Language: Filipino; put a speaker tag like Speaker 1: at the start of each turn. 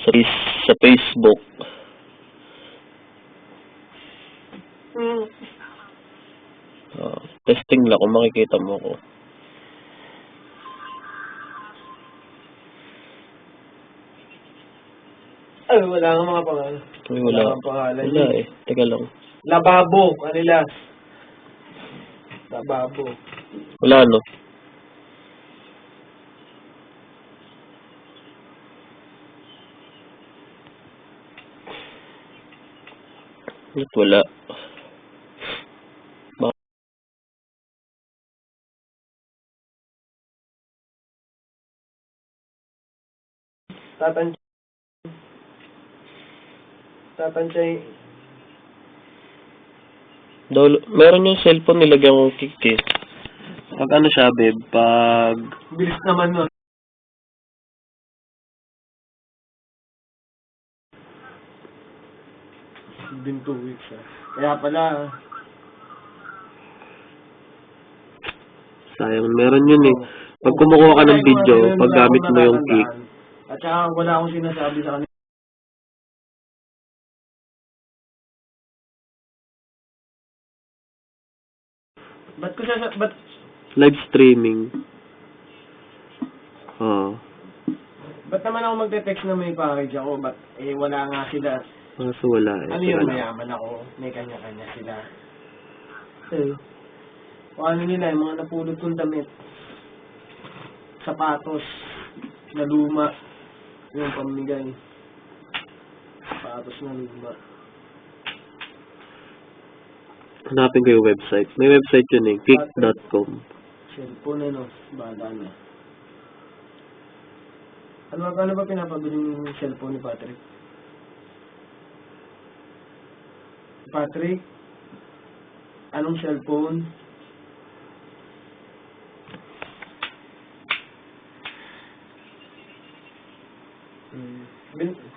Speaker 1: sa, sa Facebook. Testing lang kung makikita mo ko.
Speaker 2: Ay, wala nga mga pangalan.
Speaker 1: Uy, wala.
Speaker 2: Nga pangalan
Speaker 1: Wala
Speaker 2: yun.
Speaker 1: eh. Teka lang.
Speaker 2: Lababo, kanila. Lababo.
Speaker 1: Wala no. Wala.
Speaker 2: Tatansay.
Speaker 1: Meron yung cellphone nilagyan kong kick eh. Pag ano siya, babe, pag...
Speaker 2: Bilis naman nun. Been 2 weeks Kaya pala,
Speaker 1: Sayang, meron yun eh. Pag kumukuha ka ng video, pag gamit mo yung kick.
Speaker 2: At saka wala akong sinasabi sa kanila. Ba't
Speaker 1: Live streaming.
Speaker 2: ba't naman ako magte-text na may package ako? Ba't wala nga sila?
Speaker 1: Kaso wala eh.
Speaker 2: Ano yun, mayaman ako. May kanya-kanya sila. Kung ano nila, yung mga napulot kong damit. Sapatos. Na luma. Yung pamigay. Sapatos na luma.
Speaker 1: Hanapin ko yung website. May website yun eh. Kick.com.
Speaker 2: Cellphone bala na. Ano ba pinapabili yung cellphone ni Patrick? Patrick? Anong cellphone?